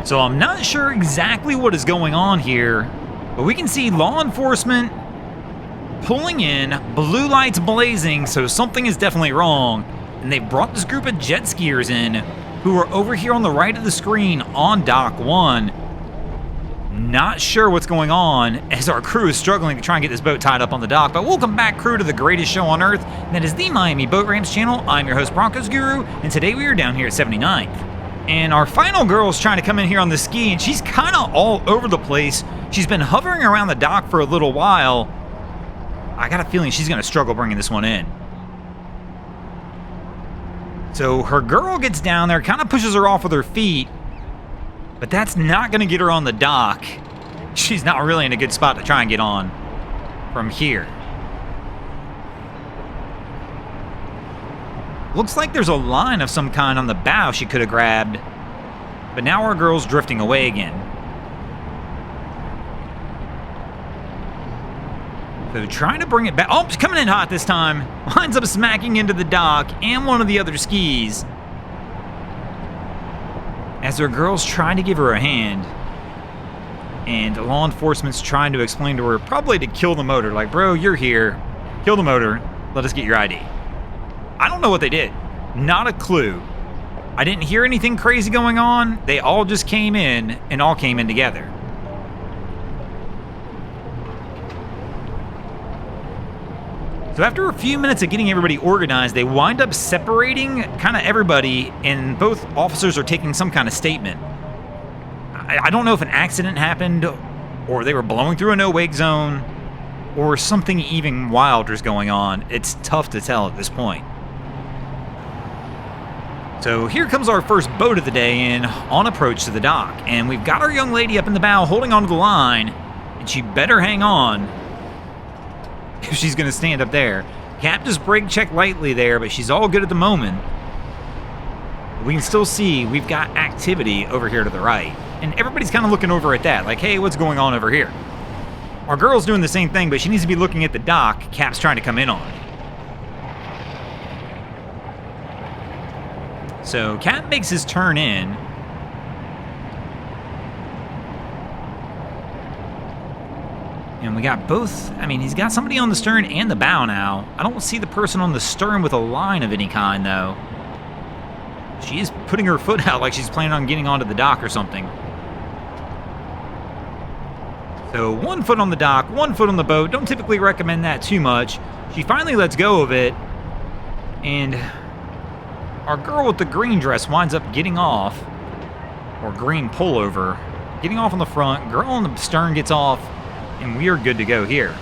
So I'm not sure exactly what is going on here, but we can see law enforcement pulling in, blue lights blazing, so something is definitely wrong. And they've brought this group of jet skiers in who are over here on the right of the screen on Dock 1. Not sure what's going on as our crew is struggling to try and get this boat tied up on the dock. But welcome back, crew, to the greatest show on earth. And that is the Miami Boat Ramps channel. I'm your host, Broncos Guru, and today we are down here at 79th. And our final girl is trying to come in here on the ski, and she's kind of all over the place. She's been hovering around the dock for a little while. I got a feeling she's going to struggle bringing this one in. So her girl gets down there, kind of pushes her off with her feet, but that's not going to get her on the dock. She's not really in a good spot to try and get on from here. Looks like there's a line of some kind on the bow she could have grabbed, but now our girl's drifting away again. So trying to bring it back. Oh, she's coming in hot this time. Winds up smacking into the dock and one of the other skis. As her girl's trying to give her a hand. And law enforcement's trying to explain to her, probably to kill the motor. Like, bro, you're here. Kill the motor. Let us get your ID. I don't know what they did. Not a clue. I didn't hear anything crazy going on. They all just came in and all came in together. So after a few minutes of getting everybody organized, they wind up separating kind of everybody, and both officers are taking some kind of statement. I don't know if an accident happened, or they were blowing through a no-wake zone, or something even wilder is going on. It's tough to tell at this point. So here comes our first boat of the day in on approach to the dock, and we've got our young lady up in the bow holding onto the line, and she better hang on if she's going to stand up there. Cap just brake check lightly there, but she's all good at the moment. We can still see we've got activity over here to the right. And everybody's kind of looking over at that, like, hey, what's going on over here? Our girl's doing the same thing, but she needs to be looking at the dock Cap's trying to come in on. So Cap makes his turn in. And we got both, I mean, he's got somebody on the stern and the bow now. I don't see the person on the stern with a line of any kind, though. She is putting her foot out like she's planning on getting onto the dock or something. So 1 foot on the dock, 1 foot on the boat. Don't typically recommend that too much. She finally lets go of it. And our girl with the green dress winds up getting off, or green pullover, getting off on the front. Girl on the stern gets off. And we are good to go here.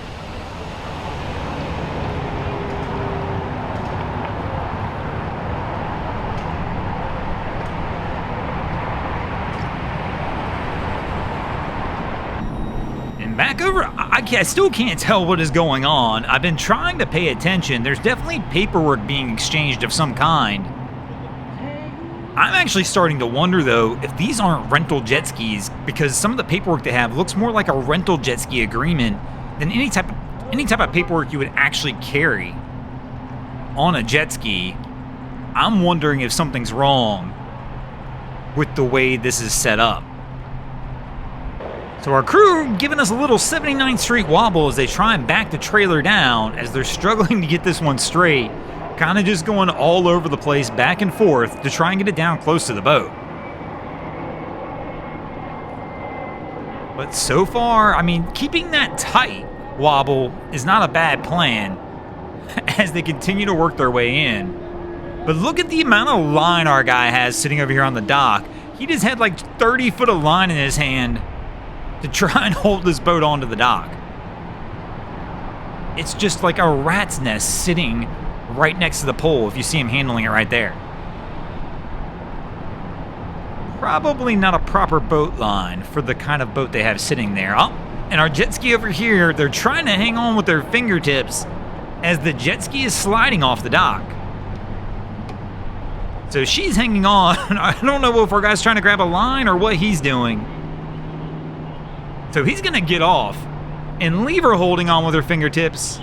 And back over, I still can't tell what is going on. I've been trying to pay attention. There's definitely paperwork being exchanged of some kind. I'm actually starting to wonder, though, if these aren't rental jet skis, because some of the paperwork they have looks more like a rental jet ski agreement than any type of paperwork you would actually carry on a jet ski. I'm wondering if something's wrong with the way this is set up. So our crew giving us a little 79th Street wobble as they try and back the trailer down as they're struggling to get this one straight. Kind of just going all over the place, back and forth, to try and get it down close to the boat. But so far, I mean, keeping that tight wobble is not a bad plan as they continue to work their way in. But look at the amount of line our guy has sitting over here on the dock. He just had like 30 foot of line in his hand to try and hold this boat onto the dock. It's just like a rat's nest sitting right next to the pole if you see him handling it right there. Probably not a proper boat line for the kind of boat they have sitting there. Oh, and our jet ski over here, they're trying to hang on with their fingertips as the jet ski is sliding off the dock. So she's hanging on. I don't know if our guy's trying to grab a line or what he's doing. So he's going to get off and leave her holding on with her fingertips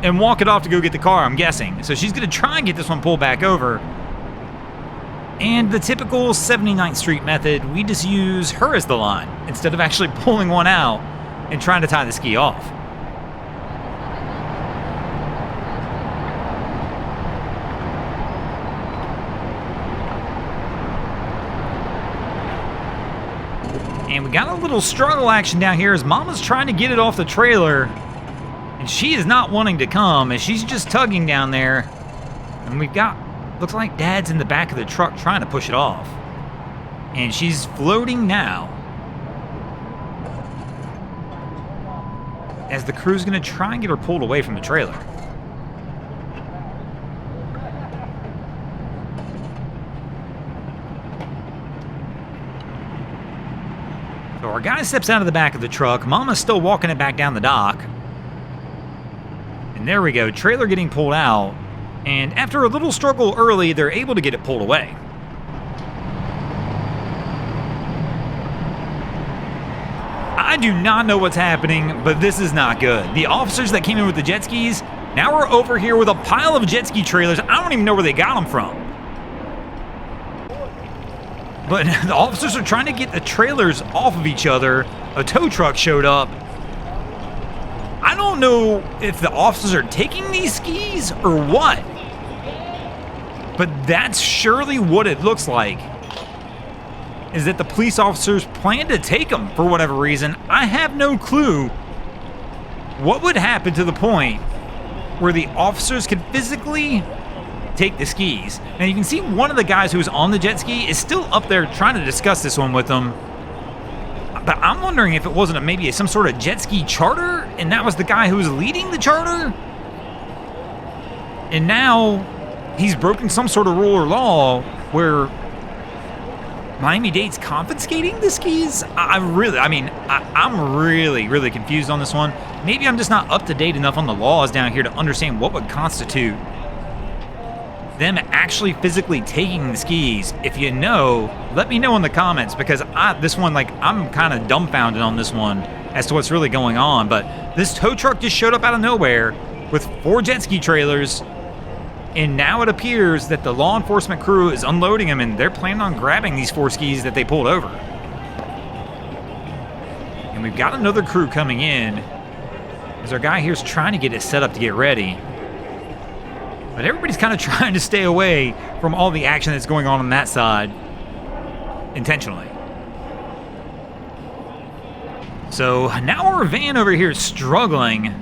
and walk it off to go get the car, I'm guessing. So she's going to try and get this one pulled back over. And the typical 79th Street method, we just use her as the line instead of actually pulling one out and trying to tie the ski off. And we got a little struggle action down here as Mama's trying to get it off the trailer. And she is not wanting to come as she's just tugging down there. And we've got, looks like Dad's in the back of the truck trying to push it off. And she's floating now. As the crew's gonna try and get her pulled away from the trailer. So our guy steps out of the back of the truck. Mama's still walking it back down the dock. And there we go, trailer getting pulled out. And after a little struggle early, they're able to get it pulled away. I do not know what's happening, but this is not good. The officers that came in with the jet skis, now we're over here with a pile of jet ski trailers. I don't even know where they got them from. But the officers are trying to get the trailers off of each other. A tow truck showed up. I don't know if the officers are taking these skis or what. But that's surely what it looks like. Is that the police officers plan to take them for whatever reason. I have no clue what would happen to the point where the officers could physically take the skis. Now you can see one of the guys who's on the jet ski is still up there trying to discuss this one with them. But I'm wondering if it wasn't maybe some sort of jet ski charter, and that was the guy who was leading the charter? And now he's broken some sort of rule or law where Miami-Dade's confiscating the skis? I'm really confused on this one. Maybe I'm just not up to date enough on the laws down here to understand what would constitute them actually physically taking the skis. If you know, let me know in the comments, because I'm kind of dumbfounded on this one as to what's really going on. But this tow truck just showed up out of nowhere with 4 jet ski trailers, and now it appears that the law enforcement crew is unloading them, and they're planning on grabbing these 4 skis that they pulled over. And we've got another crew coming in as our guy here's trying to get it set up to get ready. But everybody's kind of trying to stay away from all the action that's going on that side intentionally. So now our van over here is struggling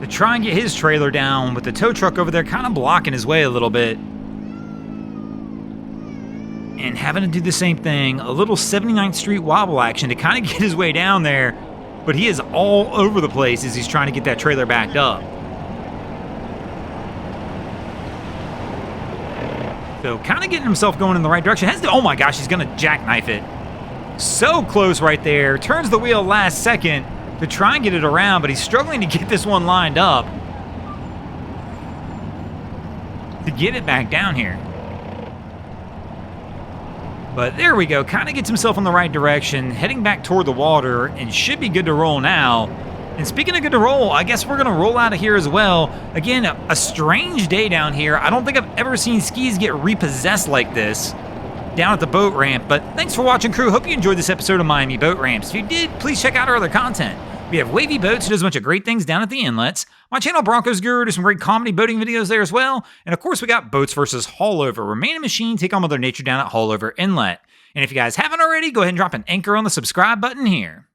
to try and get his trailer down, with the tow truck over there kind of blocking his way a little bit. And having to do the same thing, a little 79th Street wobble action to kind of get his way down there. But he is all over the place as he's trying to get that trailer backed up. So kind of getting himself going in the right direction. Oh my gosh, he's going to jackknife it. So close right there. Turns the wheel last second to try and get it around, but he's struggling to get this one lined up to get it back down here. But there we go. Kind of gets himself in the right direction, heading back toward the water, and should be good to roll now. And speaking of good to roll, I guess we're going to roll out of here as well. Again, a strange day down here. I don't think I've ever seen skis get repossessed like this down at the boat ramp. But thanks for watching, crew. Hope you enjoyed this episode of Miami Boat Ramps. If you did, please check out our other content. We have Wavy Boats, who does a bunch of great things down at the inlets. My channel, Broncos Guru, does some great comedy boating videos there as well. And of course, we got Boats vs. Haulover, where man and machine take on Mother Nature down at Haulover Inlet. And if you guys haven't already, go ahead and drop an anchor on the subscribe button here.